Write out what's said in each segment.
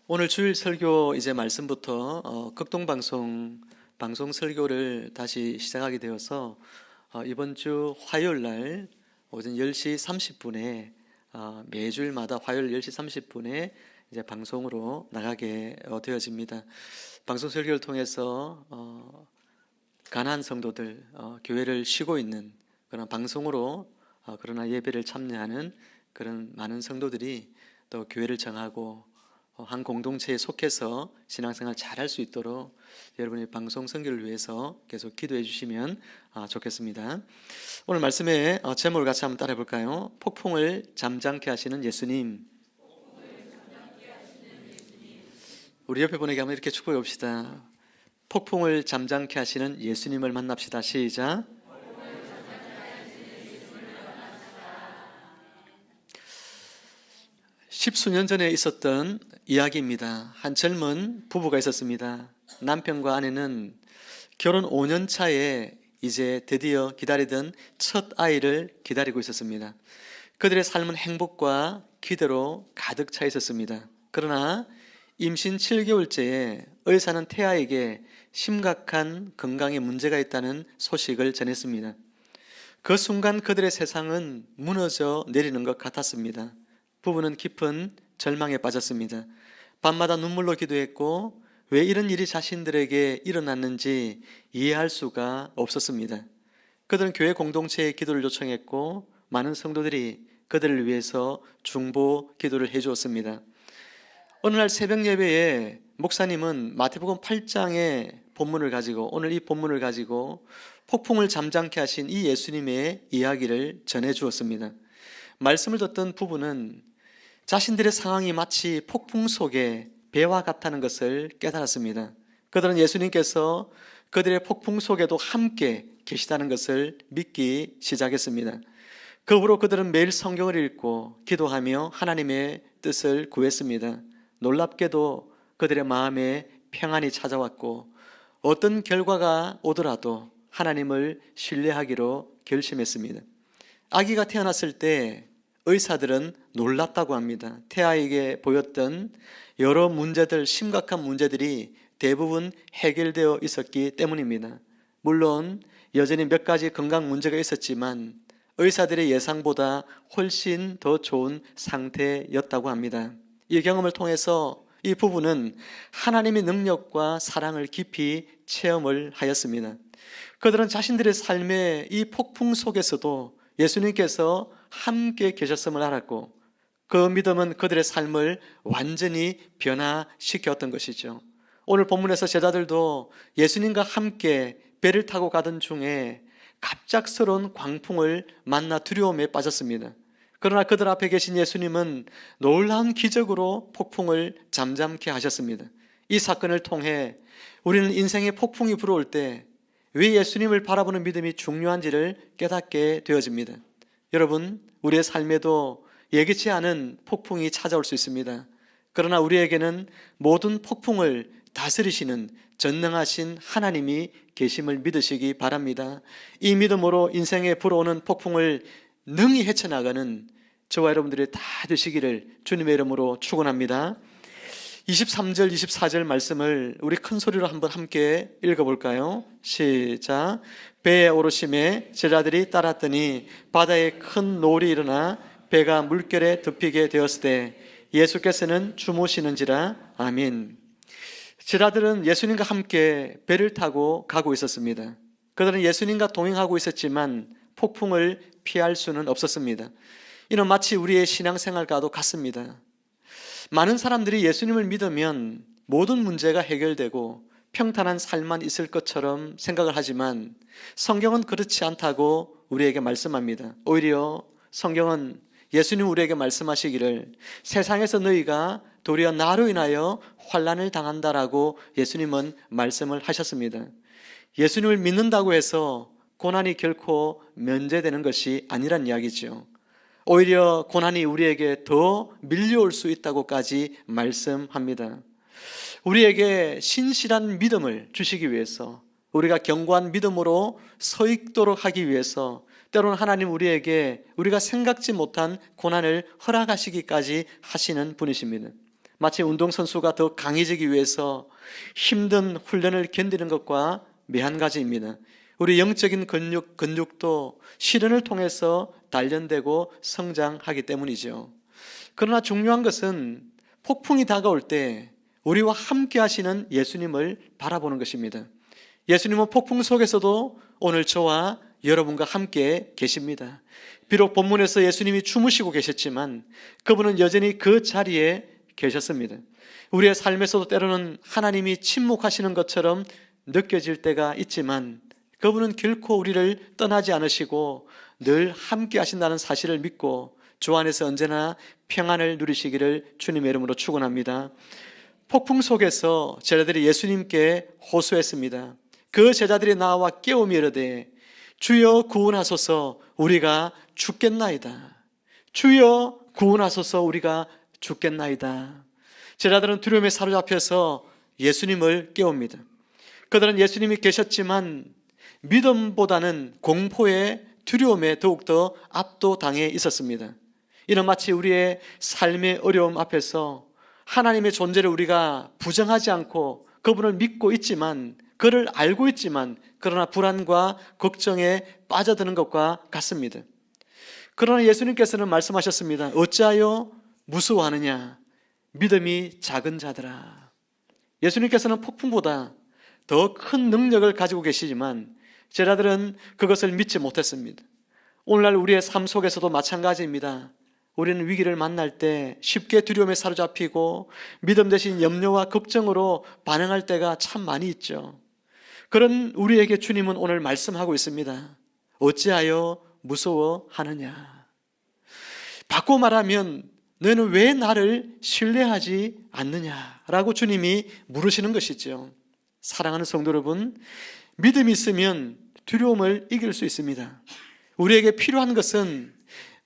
오늘 주일 설교 이제 말씀부터 극동방송 설교를 다시 시작하게 되어서 이번 주 화요일 날 오전 10시 30분에 매주일마다 화요일 10시 30분에 이제 방송으로 나가게 되어집니다. 방송 설교를 통해서 가난한 성도들, 교회를 쉬고 있는 그런 방송으로 그러나 예배를 참여하는 그런 많은 성도들이 또 교회를 정하고 한 공동체에 속해서 신앙생활 잘할 수 있도록 여러분의 방송 선교를 위해서 계속 기도해 주시면 좋겠습니다. 오늘 말씀의 제목을 같이 한번 따라해 볼까요? 폭풍을 잠잠케 하시는 예수님. 우리 옆에 분에게 한번 이렇게 축복해 봅시다. 폭풍을 잠잠케 하시는 예수님을 만납시다. 시작. 십수년 전에 있었던 이야기입니다. 한 젊은 부부가 있었습니다. 남편과 아내는 결혼 5년 차에 이제 드디어 기다리던 첫 아이를 기다리고 있었습니다. 그들의 삶은 행복과 기대로 가득 차 있었습니다. 그러나 임신 7개월째에 의사는 태아에게 심각한 건강에 문제가 있다는 소식을 전했습니다. 그 순간 그들의 세상은 무너져 내리는 것 같았습니다. 부부는 깊은 절망에 빠졌습니다. 밤마다 눈물로 기도했고 왜 이런 일이 자신들에게 일어났는지 이해할 수가 없었습니다. 그들은 교회 공동체에 기도를 요청했고 많은 성도들이 그들을 위해서 중보 기도를 해주었습니다. 어느 날 새벽 예배에 목사님은 마태복음 8장의 본문을 가지고 오늘 이 본문을 가지고 폭풍을 잠잠케 하신 이 예수님의 이야기를 전해 주었습니다. 말씀을 듣던 부부는 자신들의 상황이 마치 폭풍 속에 배와 같다는 것을 깨달았습니다. 그들은 예수님께서 그들의 폭풍 속에도 함께 계시다는 것을 믿기 시작했습니다. 그 후로 그들은 매일 성경을 읽고 기도하며 하나님의 뜻을 구했습니다. 놀랍게도 그들의 마음에 평안이 찾아왔고 어떤 결과가 오더라도 하나님을 신뢰하기로 결심했습니다. 아기가 태어났을 때 의사들은 놀랐다고 합니다. 태아에게 보였던 여러 문제들, 심각한 문제들이 대부분 해결되어 있었기 때문입니다. 물론 여전히 몇 가지 건강 문제가 있었지만 의사들의 예상보다 훨씬 더 좋은 상태였다고 합니다. 이 경험을 통해서 이 부부는 하나님의 능력과 사랑을 깊이 체험을 하였습니다. 그들은 자신들의 삶의 이 폭풍 속에서도 예수님께서 함께 계셨음을 알았고 그 믿음은 그들의 삶을 완전히 변화시켰던 것이죠. 오늘 본문에서 제자들도 예수님과 함께 배를 타고 가던 중에 갑작스러운 광풍을 만나 두려움에 빠졌습니다. 그러나 그들 앞에 계신 예수님은 놀라운 기적으로 폭풍을 잠잠케 하셨습니다. 이 사건을 통해 우리는 인생의 폭풍이 불어올 때 왜 예수님을 바라보는 믿음이 중요한지를 깨닫게 되어집니다. 여러분, 우리의 삶에도 예기치 않은 폭풍이 찾아올 수 있습니다. 그러나 우리에게는 모든 폭풍을 다스리시는 전능하신 하나님이 계심을 믿으시기 바랍니다. 이 믿음으로 인생에 불어오는 폭풍을 능히 헤쳐나가는 저와 여러분들이 다 되시기를 주님의 이름으로 축원합니다. 23절, 24절 말씀을 우리 큰 소리로 한번 함께 읽어볼까요? 시작. 배에 오르심에 제자들이 따랐더니 바다에 큰 노을이 일어나 배가 물결에 덮이게 되었을 때 예수께서는 주무시는지라. 아멘. 제자들은 예수님과 함께 배를 타고 가고 있었습니다. 그들은 예수님과 동행하고 있었지만 폭풍을 피할 수는 없었습니다. 이는 마치 우리의 신앙생활과도 같습니다. 많은 사람들이 예수님을 믿으면 모든 문제가 해결되고 평탄한 삶만 있을 것처럼 생각을 하지만 성경은 그렇지 않다고 우리에게 말씀합니다. 오히려 성경은 예수님 우리에게 말씀하시기를 세상에서 너희가 도리어 나로 인하여 환난을 당한다라고 예수님은 말씀을 하셨습니다. 예수님을 믿는다고 해서 고난이 결코 면제되는 것이 아니란 이야기죠. 오히려 고난이 우리에게 더 밀려올 수 있다고까지 말씀합니다. 우리에게 신실한 믿음을 주시기 위해서, 우리가 견고한 믿음으로 서 있도록 하기 위해서 때로는 하나님 우리에게 우리가 생각지 못한 고난을 허락하시기까지 하시는 분이십니다. 마치 운동선수가 더 강해지기 위해서 힘든 훈련을 견디는 것과 매한가지입니다. 우리 영적인 근육도 시련을 통해서 단련되고 성장하기 때문이죠. 그러나 중요한 것은 폭풍이 다가올 때 우리와 함께 하시는 예수님을 바라보는 것입니다. 예수님은 폭풍 속에서도 오늘 저와 여러분과 함께 계십니다. 비록 본문에서 예수님이 주무시고 계셨지만 그분은 여전히 그 자리에 계셨습니다. 우리의 삶에서도 때로는 하나님이 침묵하시는 것처럼 느껴질 때가 있지만 그분은 결코 우리를 떠나지 않으시고 늘 함께 하신다는 사실을 믿고 주 안에서 언제나 평안을 누리시기를 주님의 이름으로 축원합니다. 폭풍 속에서 제자들이 예수님께 호소했습니다. 그 제자들이 나와 깨우며 이르되 주여 구원하소서 우리가 죽겠나이다. 주여 구원하소서 우리가 죽겠나이다. 제자들은 두려움에 사로잡혀서 예수님을 깨웁니다. 그들은 예수님이 계셨지만 믿음보다는 공포에 두려움에 더욱더 압도당해 있었습니다. 이는 마치 우리의 삶의 어려움 앞에서 하나님의 존재를 우리가 부정하지 않고 그분을 믿고 있지만 그를 알고 있지만 그러나 불안과 걱정에 빠져드는 것과 같습니다. 그러나 예수님께서는 말씀하셨습니다. 어찌하여 무서워하느냐 믿음이 작은 자들아. 예수님께서는 폭풍보다 더 큰 능력을 가지고 계시지만 제자들은 그것을 믿지 못했습니다. 오늘날 우리의 삶 속에서도 마찬가지입니다. 우리는 위기를 만날 때 쉽게 두려움에 사로잡히고 믿음 대신 염려와 걱정으로 반응할 때가 참 많이 있죠. 그런 우리에게 주님은 오늘 말씀하고 있습니다. 어찌하여 무서워하느냐. 바꿔 말하면 너는 왜 나를 신뢰하지 않느냐라고 주님이 물으시는 것이죠. 사랑하는 성도 여러분, 믿음이 있으면 두려움을 이길 수 있습니다. 우리에게 필요한 것은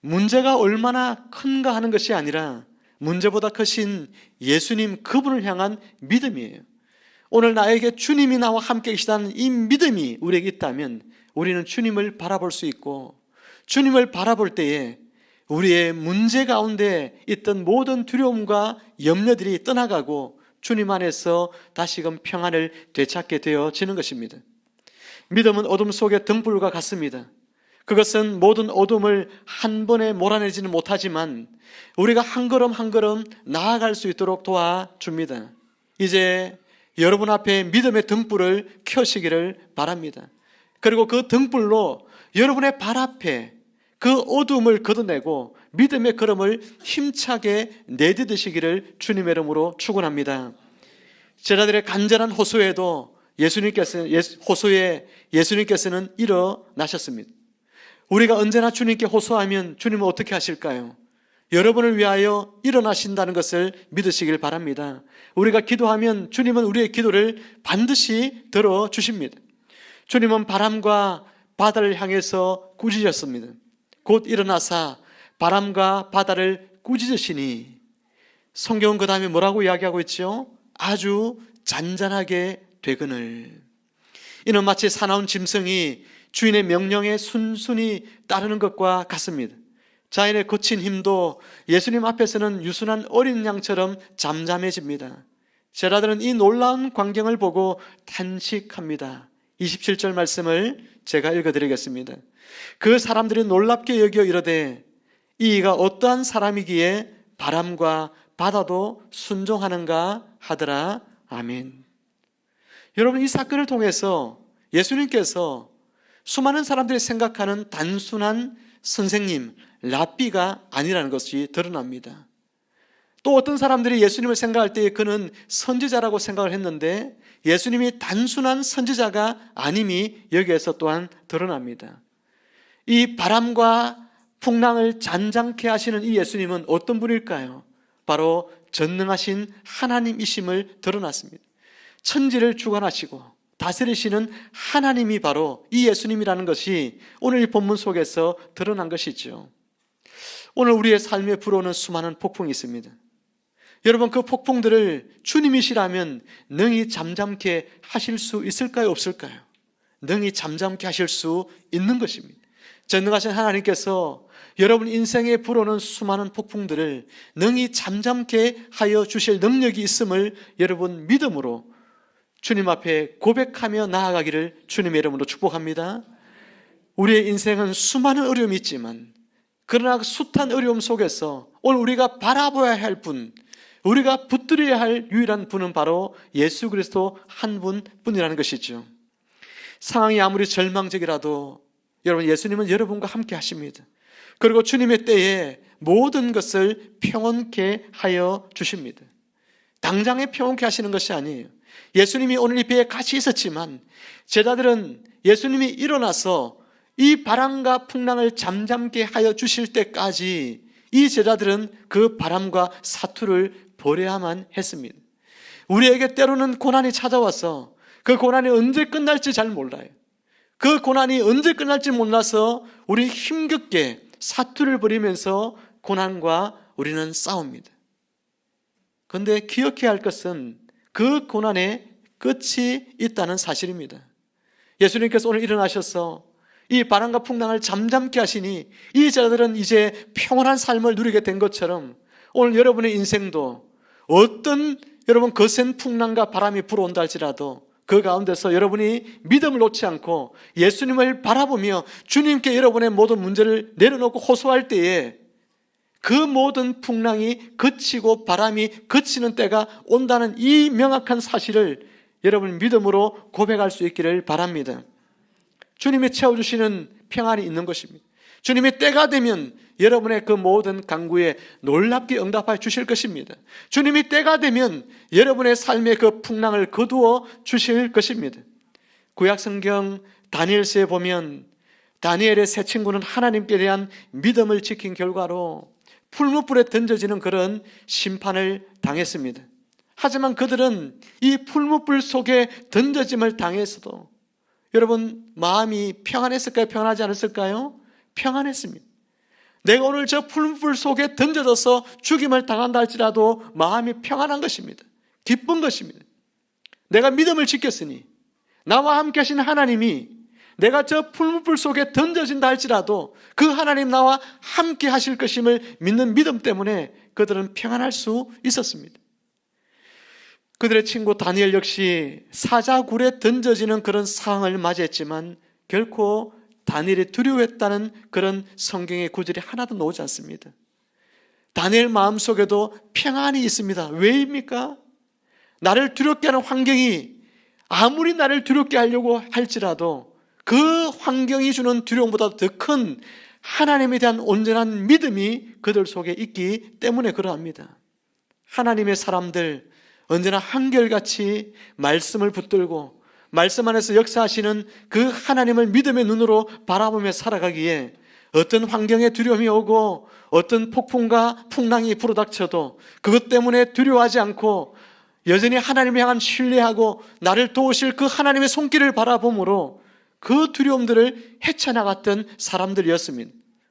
문제가 얼마나 큰가 하는 것이 아니라 문제보다 크신 예수님 그분을 향한 믿음이에요. 오늘 나에게 주님이 나와 함께 계시다는 이 믿음이 우리에게 있다면 우리는 주님을 바라볼 수 있고 주님을 바라볼 때에 우리의 문제 가운데 있던 모든 두려움과 염려들이 떠나가고 주님 안에서 다시금 평안을 되찾게 되어지는 것입니다. 믿음은 어둠 속의 등불과 같습니다. 그것은 모든 어둠을 한 번에 몰아내지는 못하지만 우리가 한 걸음 한 걸음 나아갈 수 있도록 도와줍니다. 이제 여러분 앞에 믿음의 등불을 켜시기를 바랍니다. 그리고 그 등불로 여러분의 발 앞에 그 어둠을 걷어내고 믿음의 걸음을 힘차게 내디디시기를 주님의 이름으로 축원합니다. 제자들의 간절한 호소에도 예수님께서는 일어나셨습니다. 우리가 언제나 주님께 호소하면 주님은 어떻게 하실까요? 여러분을 위하여 일어나신다는 것을 믿으시길 바랍니다. 우리가 기도하면 주님은 우리의 기도를 반드시 들어주십니다. 주님은 바람과 바다를 향해서 꾸짖으셨습니다. 곧 일어나사 바람과 바다를 꾸짖으시니 성경은 그 다음에 뭐라고 이야기하고 있죠? 아주 잔잔하게 되거늘. 이는 마치 사나운 짐승이 주인의 명령에 순순히 따르는 것과 같습니다. 자연의 거친 힘도 예수님 앞에서는 유순한 어린 양처럼 잠잠해집니다. 제자들은 이 놀라운 광경을 보고 탄식합니다. 27절 말씀을 제가 읽어드리겠습니다. 그 사람들이 놀랍게 여겨 이르되 이가 어떠한 사람이기에 바람과 바다도 순종하는가 하더라. 아멘. 여러분, 이 사건을 통해서 예수님께서 수많은 사람들이 생각하는 단순한 선생님, 랍비가 아니라는 것이 드러납니다. 또 어떤 사람들이 예수님을 생각할 때 그는 선지자라고 생각을 했는데 예수님이 단순한 선지자가 아님이 여기에서 또한 드러납니다. 이 바람과 풍랑을 잔잔케 하시는 이 예수님은 어떤 분일까요? 바로 전능하신 하나님이심을 드러났습니다. 천지를 주관하시고 다스리시는 하나님이 바로 이 예수님이라는 것이 오늘 이 본문 속에서 드러난 것이죠. 오늘 우리의 삶에 불어오는 수많은 폭풍이 있습니다. 여러분, 그 폭풍들을 주님이시라면 능히 잠잠케 하실 수 있을까요? 없을까요? 능히 잠잠케 하실 수 있는 것입니다. 전능하신 하나님께서 여러분 인생에 불어오는 수많은 폭풍들을 능히 잠잠케 하여 주실 능력이 있음을 여러분 믿음으로 주님 앞에 고백하며 나아가기를 주님의 이름으로 축복합니다. 우리의 인생은 수많은 어려움이 있지만 그러나 숱한 어려움 속에서 오늘 우리가 바라봐야 할 분, 우리가 붙들어야 할 유일한 분은 바로 예수 그리스도 한 분뿐이라는 것이죠. 상황이 아무리 절망적이라도 여러분 예수님은 여러분과 함께 하십니다. 그리고 주님의 때에 모든 것을 평온케 하여 주십니다. 당장에 평온케 하시는 것이 아니에요. 예수님이 오늘 이 배에 같이 있었지만 제자들은 예수님이 일어나서 이 바람과 풍랑을 잠잠케 하여 주실 때까지 이 제자들은 그 바람과 사투를 벌여야만 했습니다. 우리에게 때로는 고난이 찾아와서 그 고난이 언제 끝날지 잘 몰라요. 그 고난이 언제 끝날지 몰라서 우리 힘겹게 사투를 벌이면서 고난과 우리는 싸웁니다. 그런데 기억해야 할 것은 그 고난의 끝이 있다는 사실입니다. 예수님께서 오늘 일어나셔서 이 바람과 풍랑을 잠잠케 하시니 이 제자들은 이제 평온한 삶을 누리게 된 것처럼 오늘 여러분의 인생도 어떤 여러분 거센 풍랑과 바람이 불어온다 할지라도 그 가운데서 여러분이 믿음을 놓지 않고 예수님을 바라보며 주님께 여러분의 모든 문제를 내려놓고 호소할 때에 그 모든 풍랑이 그치고 바람이 그치는 때가 온다는 이 명확한 사실을 여러분 믿음으로 고백할 수 있기를 바랍니다. 주님이 채워주시는 평안이 있는 것입니다. 주님의 때가 되면 여러분의 그 모든 간구에 놀랍게 응답하여 주실 것입니다. 주님이 때가 되면 여러분의 삶의 그 풍랑을 거두어 주실 것입니다. 구약성경 다니엘서에 보면 다니엘의 세 친구는 하나님께 대한 믿음을 지킨 결과로 풀무불에 던져지는 그런 심판을 당했습니다. 하지만 그들은 이 풀무불 속에 던져짐을 당했어도 여러분 마음이 평안했을까요? 평안하지 않았을까요? 평안했습니다. 내가 오늘 저 풀무불 속에 던져져서 죽임을 당한다 할지라도 마음이 평안한 것입니다. 기쁜 것입니다. 내가 믿음을 지켰으니 나와 함께 하신 하나님이 내가 저 풀무불 속에 던져진다 할지라도 그 하나님 나와 함께 하실 것임을 믿는 믿음 때문에 그들은 평안할 수 있었습니다. 그들의 친구 다니엘 역시 사자굴에 던져지는 그런 상황을 맞이했지만 결코 다니엘이 두려워했다는 그런 성경의 구절이 하나도 나오지 않습니다. 다니엘 마음속에도 평안이 있습니다. 왜입니까? 나를 두렵게 하는 환경이 아무리 나를 두렵게 하려고 할지라도 그 환경이 주는 두려움보다 더 큰 하나님에 대한 온전한 믿음이 그들 속에 있기 때문에 그러합니다. 하나님의 사람들 언제나 한결같이 말씀을 붙들고 말씀 안에서 역사하시는 그 하나님을 믿음의 눈으로 바라보며 살아가기에 어떤 환경에 두려움이 오고 어떤 폭풍과 풍랑이 불어닥쳐도 그것 때문에 두려워하지 않고 여전히 하나님을 향한 신뢰하고 나를 도우실 그 하나님의 손길을 바라봄으로 그 두려움들을 헤쳐나갔던 사람들이었습니다.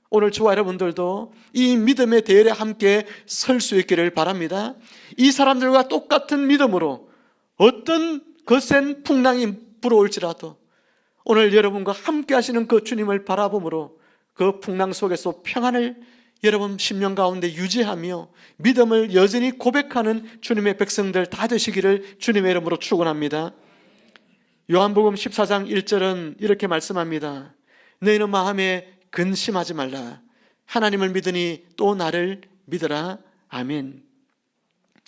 오늘 저와 여러분들도 이 믿음의 대열에 함께 설 수 있기를 바랍니다. 이 사람들과 똑같은 믿음으로 어떤 거센 풍랑이 불어올지라도 오늘 여러분과 함께 하시는 그 주님을 바라봄으로 그 풍랑 속에서 평안을 여러분 심령 가운데 유지하며 믿음을 여전히 고백하는 주님의 백성들 다 되시기를 주님의 이름으로 축원합니다. 요한복음 14장 1절은 이렇게 말씀합니다. 너희는 마음에 근심하지 말라. 하나님을 믿으니 또 나를 믿으라. 아멘.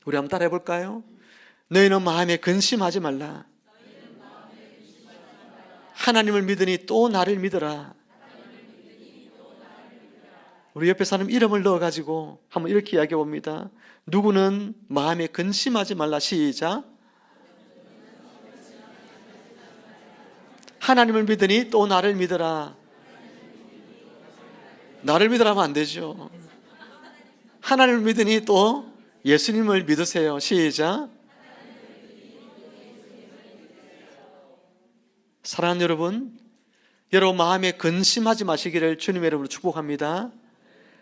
우리 한번 따라해 볼까요? 너희는 마음에 근심하지 말라. 하나님을 믿으니 또 나를 믿으라. 우리 옆에 사람 이름을 넣어가지고 한번 이렇게 이야기해 봅니다. 누구는 마음에 근심하지 말라. 시작. 하나님을 믿으니 또 나를 믿으라. 나를 믿으라 하면 안 되죠. 하나님을 믿으니 또 예수님을 믿으세요. 시작. 사랑하는 여러분, 여러분 마음에 근심하지 마시기를 주님의 이름으로 축복합니다.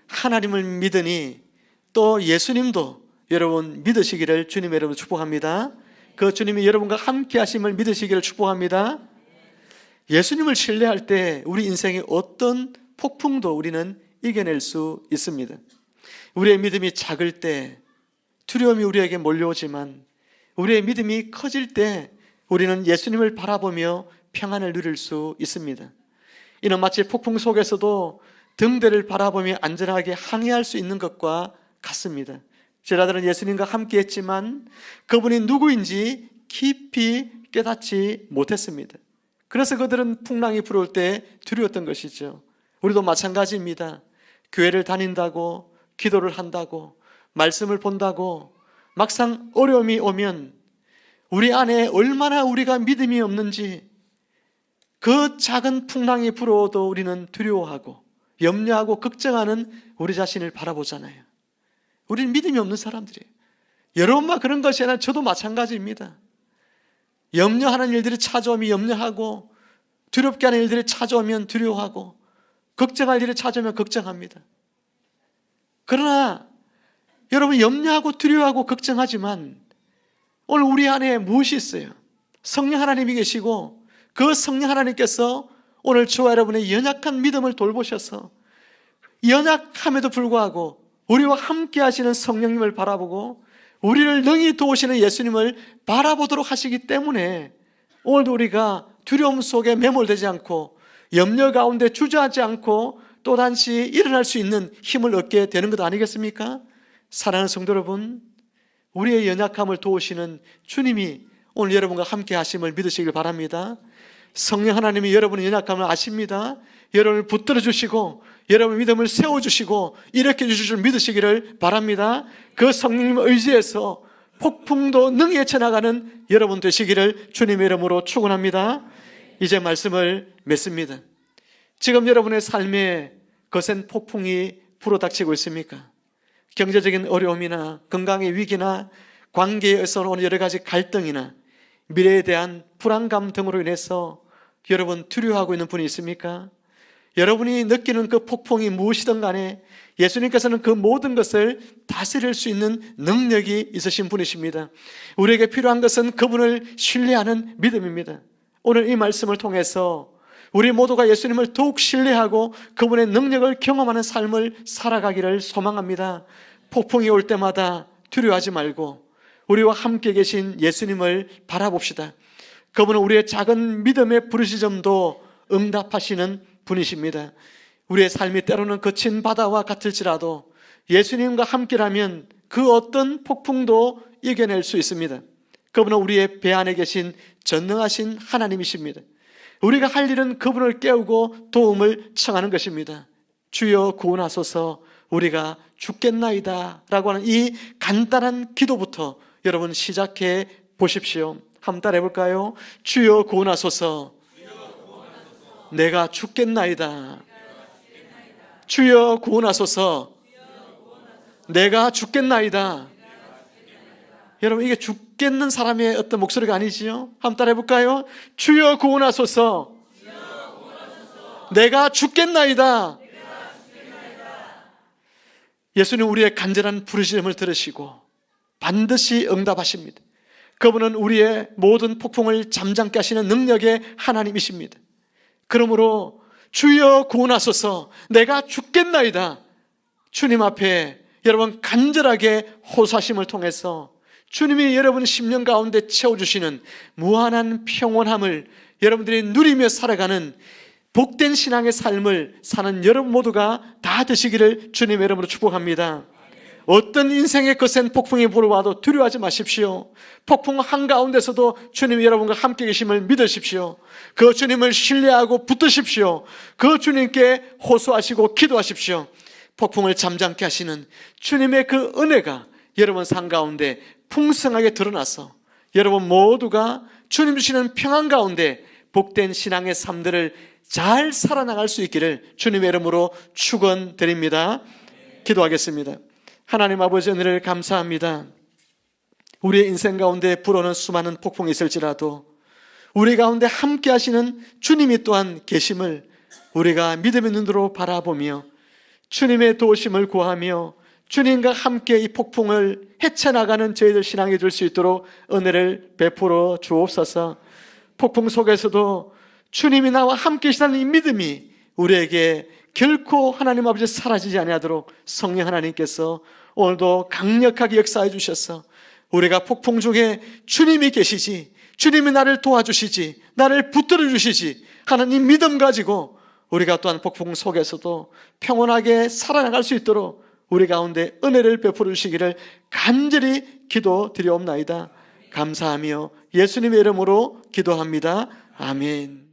하나님을 믿으니 또 예수님도 여러분 믿으시기를 주님의 이름으로 축복합니다. 그 주님이 여러분과 함께 하심을 믿으시기를 축복합니다. 예수님을 신뢰할 때 우리 인생에 어떤 폭풍도 우리는 이겨낼 수 있습니다. 우리의 믿음이 작을 때 두려움이 우리에게 몰려오지만 우리의 믿음이 커질 때 우리는 예수님을 바라보며 평안을 누릴 수 있습니다. 이는 마치 폭풍 속에서도 등대를 바라보며 안전하게 항해할 수 있는 것과 같습니다. 제자들은 예수님과 함께 했지만 그분이 누구인지 깊이 깨닫지 못했습니다. 그래서 그들은 풍랑이 불어올 때 두려웠던 것이죠. 우리도 마찬가지입니다. 교회를 다닌다고, 기도를 한다고, 말씀을 본다고 막상 어려움이 오면 우리 안에 얼마나 우리가 믿음이 없는지 그 작은 풍랑이 불어오도 우리는 두려워하고 염려하고 걱정하는 우리 자신을 바라보잖아요. 우리는 믿음이 없는 사람들이에요. 여러분만 그런 것이 아니라 저도 마찬가지입니다. 염려하는 일들이 찾아오면 염려하고 두렵게 하는 일들이 찾아오면 두려워하고 걱정할 일이 찾아오면 걱정합니다. 그러나 여러분 염려하고 두려워하고 걱정하지만 오늘 우리 안에 무엇이 있어요? 성령 하나님이 계시고 그 성령 하나님께서 오늘 저와 여러분의 연약한 믿음을 돌보셔서 연약함에도 불구하고 우리와 함께 하시는 성령님을 바라보고 우리를 능히 도우시는 예수님을 바라보도록 하시기 때문에 오늘도 우리가 두려움 속에 매몰되지 않고 염려 가운데 주저하지 않고 또다시 일어날 수 있는 힘을 얻게 되는 것 아니겠습니까? 사랑하는 성도 여러분, 우리의 연약함을 도우시는 주님이 오늘 여러분과 함께 하심을 믿으시길 바랍니다. 성령 하나님이 여러분의 연약함을 아십니다. 여러분을 붙들어 주시고 여러분의 믿음을 세워주시고 일으켜 주실 줄 믿으시기를 바랍니다. 그 성령님을 의지해서 폭풍도 능히 헤쳐나가는 여러분 되시기를 주님의 이름으로 축원합니다. 이제 말씀을 맺습니다. 지금 여러분의 삶에 거센 폭풍이 불어닥치고 있습니까? 경제적인 어려움이나 건강의 위기나 관계에서 오는 여러 가지 갈등이나 미래에 대한 불안감 등으로 인해서 여러분 두려워하고 있는 분이 있습니까? 여러분이 느끼는 그 폭풍이 무엇이든 간에 예수님께서는 그 모든 것을 다스릴 수 있는 능력이 있으신 분이십니다. 우리에게 필요한 것은 그분을 신뢰하는 믿음입니다. 오늘 이 말씀을 통해서 우리 모두가 예수님을 더욱 신뢰하고 그분의 능력을 경험하는 삶을 살아가기를 소망합니다. 폭풍이 올 때마다 두려워하지 말고 우리와 함께 계신 예수님을 바라봅시다. 그분은 우리의 작은 믿음의 부르짖음도 응답하시는 분이십니다. 우리의 삶이 때로는 거친 바다와 같을지라도 예수님과 함께라면 그 어떤 폭풍도 이겨낼 수 있습니다. 그분은 우리의 배 안에 계신 전능하신 하나님이십니다. 우리가 할 일은 그분을 깨우고 도움을 청하는 것입니다. 주여 구원하소서 우리가 죽겠나이다 라고 하는 이 간단한 기도부터 여러분 시작해 보십시오. 한번 따라해 볼까요? 주여 구원하소서 내가 죽겠나이다. 주여 구원하소서 내가 죽겠나이다. 여러분 이게 죽겠는 사람의 어떤 목소리가 아니지요? 한번 따라해 볼까요? 주여 구원하소서 내가 죽겠나이다. 예수님 우리의 간절한 부르짖음을 들으시고 반드시 응답하십니다. 그분은 우리의 모든 폭풍을 잠잠케 하시는 능력의 하나님이십니다. 그러므로 주여 구원하소서 내가 죽겠나이다. 주님 앞에 여러분 간절하게 호소하심을 통해서 주님이 여러분 심령 가운데 채워주시는 무한한 평온함을 여러분들이 누리며 살아가는 복된 신앙의 삶을 사는 여러분 모두가 다 되시기를 주님의 이름으로 축복합니다. 어떤 인생의 거센 폭풍이 불어와도 두려워하지 마십시오. 폭풍 한가운데서도 주님이 여러분과 함께 계심을 믿으십시오. 그 주님을 신뢰하고 붙드십시오. 그 주님께 호소하시고 기도하십시오. 폭풍을 잠잠케 하시는 주님의 그 은혜가 여러분 삶 가운데 풍성하게 드러나서 여러분 모두가 주님 주시는 평안 가운데 복된 신앙의 삶들을 잘 살아나갈 수 있기를 주님의 이름으로 축원드립니다. 기도하겠습니다. 하나님 아버지 은혜를 감사합니다. 우리의 인생 가운데 불어오는 수많은 폭풍이 있을지라도 우리 가운데 함께 하시는 주님이 또한 계심을 우리가 믿음의 눈으로 바라보며 주님의 도우심을 구하며 주님과 함께 이 폭풍을 헤쳐나가는 저희들 신앙이 될 수 있도록 은혜를 베풀어 주옵소서. 폭풍 속에서도 주님이 나와 함께 계시다는 이 믿음이 우리에게 결코 하나님 아버지 사라지지 아니하도록 성령 하나님께서 오늘도 강력하게 역사해 주셔서 우리가 폭풍 중에 주님이 계시지, 주님이 나를 도와주시지, 나를 붙들어 주시지 하는 이 믿음 가지고 우리가 또한 폭풍 속에서도 평온하게 살아나갈 수 있도록 우리 가운데 은혜를 베풀어 주시기를 간절히 기도드리옵나이다. 감사하며 예수님의 이름으로 기도합니다. 아멘.